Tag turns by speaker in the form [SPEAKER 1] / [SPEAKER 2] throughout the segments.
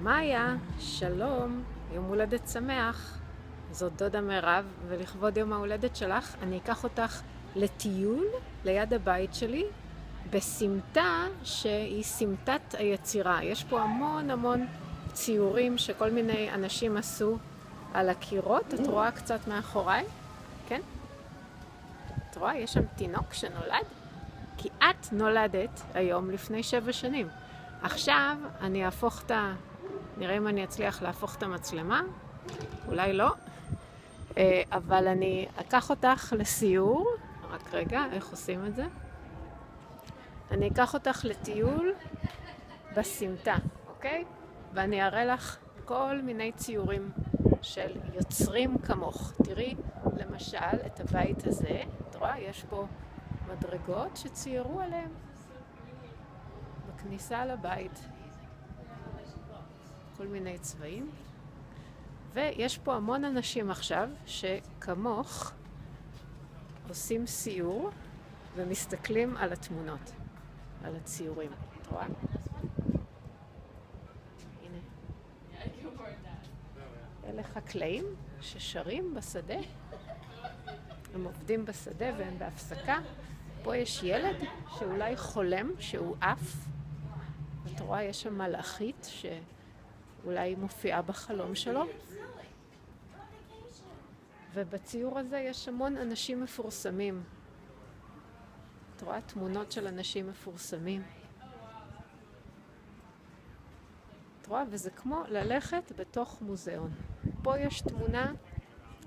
[SPEAKER 1] מאיה, שלום, יום הולדת שמח. זאת דודה מירב, ולכבוד יום ההולדת שלך אני אקח אותך לטיול ליד הבית שלי בסמטה שהיא סמטת היצירה. יש פה המון ציורים שכל מיני אנשים עשו על הקירות. את רואה קצת מאחוריי? כן? את רואה? יש שם תינוק שנולד? כי את נולדת היום לפני 7 שנים. עכשיו אני אהפוך נראה אם אני אצליח להפוך את המצלמה, אולי לא, אבל אני אקח אותך לסיור. רק רגע, איך עושים את זה? אני אקח אותך לטיול בסמטה, אוקיי? ואני אראה לך כל מיני ציורים של יוצרים כמוך. תראי למשל את הבית הזה, את רואה? יש פה מדרגות שציירו עליהם בכניסה לבית. כל מיני צבעים. ויש פה המון אנשים עכשיו שכמוך עושים סיור ומסתכלים על התמונות, על הציורים. את רואה? הנה. אלה חקלאים ששרים בשדה. הם עובדים בשדה והם בהפסקה. פה יש ילד שאולי חולם שהוא עף. את רואה? יש שם מלאכית אולי מופיעה בחלום שלו. ובציור הזה יש המון אנשים מפורסמים. את רואה תמונות של אנשים מפורסמים. את רואה? וזה כמו ללכת בתוך מוזיאון. פה יש תמונה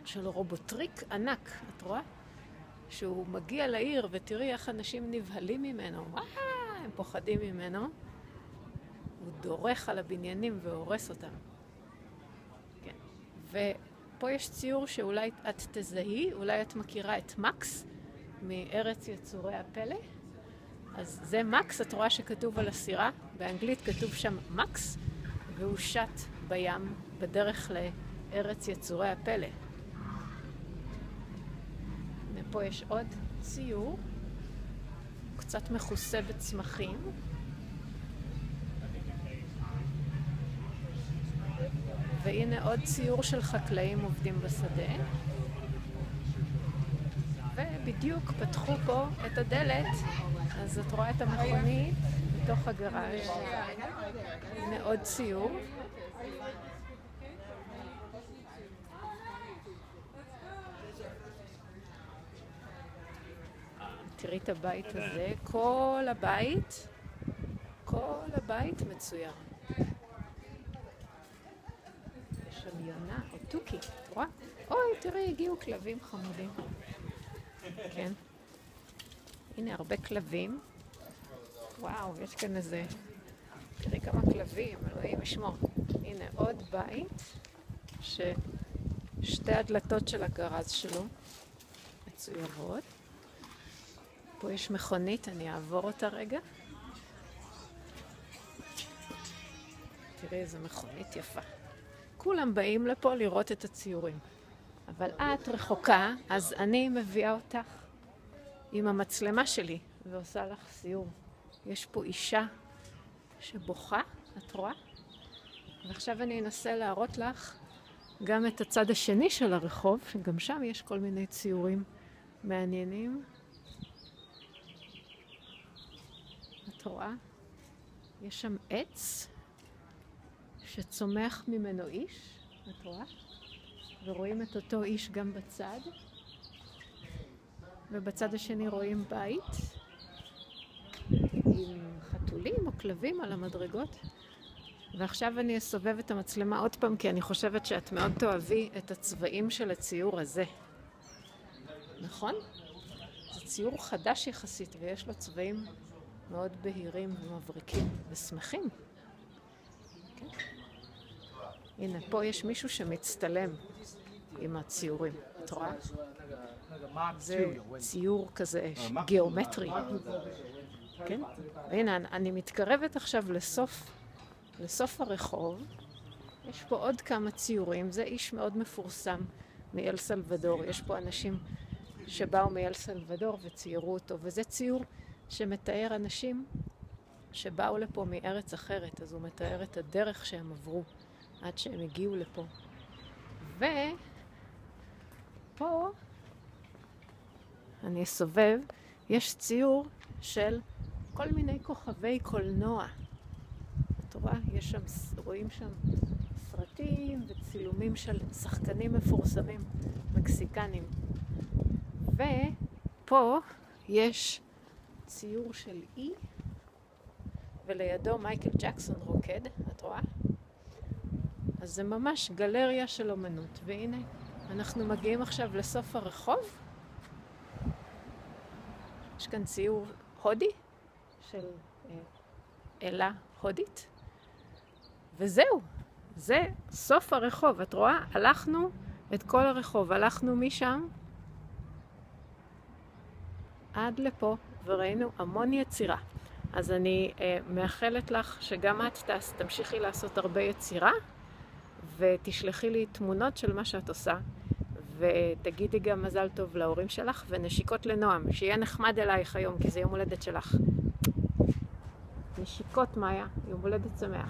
[SPEAKER 1] של רובוטריק ענק. את רואה? שהוא מגיע לעיר ותראי איך אנשים נבהלים ממנו. הם פוחדים ממנו. הוא דורך על הבניינים והורס אותם. כן. ופה יש ציור שאולי את תזהי, אולי את מכירה את מקס מארץ יצורי הפלא. אז זה מקס, את רואה שכתוב על הסירה, באנגלית כתוב שם מקס, והוא שט בים בדרך לארץ יצורי הפלא. ופה יש עוד ציור, קצת מכוסה בצמחים. והנה עוד ציור של חקלאים עובדים בשדה. ובדיוק פתחו פה את הדלת, אז את רואה את המכונית בתוך הגראז'. הנה עוד ציור. תראי את הבית הזה, כל הבית מצויר. של יונה או טוקי, את רואה? אוי, תראי, הגיעו כלבים חמודים. כן. הנה הרבה כלבים. וואו, יש כאן איזה... תראי כמה כלבים, אלוהים ישמור. הנה עוד בית ששתי הדלתות של הגרז שלו מצוירות. פה יש מכונית, אני אעבור אותה רגע. תראי איזה מכונית יפה. כולם באים לפה לראות את הציורים. אבל את רחוקה, אז אני מביאה אותך עם המצלמה שלי ועושה לך סיור. יש פה אישה שבוכה, את רואה? ועכשיו אני אנסה להראות לך גם את הצד השני של הרחוב, שגם שם יש כל מיני ציורים מעניינים. את רואה? יש שם עץ שצומח ממנו איש, את רואה? ורואים את אותו איש גם בצד. ובצד השני רואים בית עם חתולים או כלבים על המדרגות. ועכשיו אני אסובב את המצלמה עוד פעם, כי אני חושבת שאת מאוד תאהבי את הצבעים של הציור הזה. נכון? זה ציור חדש יחסית ויש לו צבעים מאוד בהירים ומבריקים ושמחים. כן? הנה, פה יש מישהו שמצטלם עם הציורים. את רואה? זה ציור כזה גיאומטרי. כן? והנה, אני מתקרבת עכשיו לסוף הרחוב. יש פה עוד כמה ציורים. זה איש מאוד מפורסם מאל סלבדור. יש פה אנשים שבאו מאל סלבדור וציירו אותו. וזה ציור שמתאר אנשים שבאו לפה מארץ אחרת, אז הוא מתאר את הדרך שהם עברו עד שהם הגיעו לפה. ופה, אני אסובב, יש ציור של כל מיני כוכבי קולנוע. את רואה? רואים שם סרטים וצילומים של שחקנים מפורסמים, מקסיקנים. ופה יש ציור של אי, ולידו מייקל ג'קסון רוקד, את רואה? אז זה ממש גלריה של אומנות. והנה, אנחנו מגיעים עכשיו לסוף הרחוב. יש כאן ציור הודי של אלה הודית. וזהו, זה סוף הרחוב. את רואה? הלכנו את כל הרחוב, הלכנו משם עד לפה, וראינו המון יצירה. אז אני מאחלת לך שגם את תמשיכי לעשות הרבה יצירה, ותשלחי לי תמונות של מה שאת עושה, ותגידי גם מזל טוב להורים שלך, ונשיקות לנועם, שיהיה נחמד אלייך היום, כי זה יום הולדת שלך. נשיקות מאיה, יום הולדת שמח.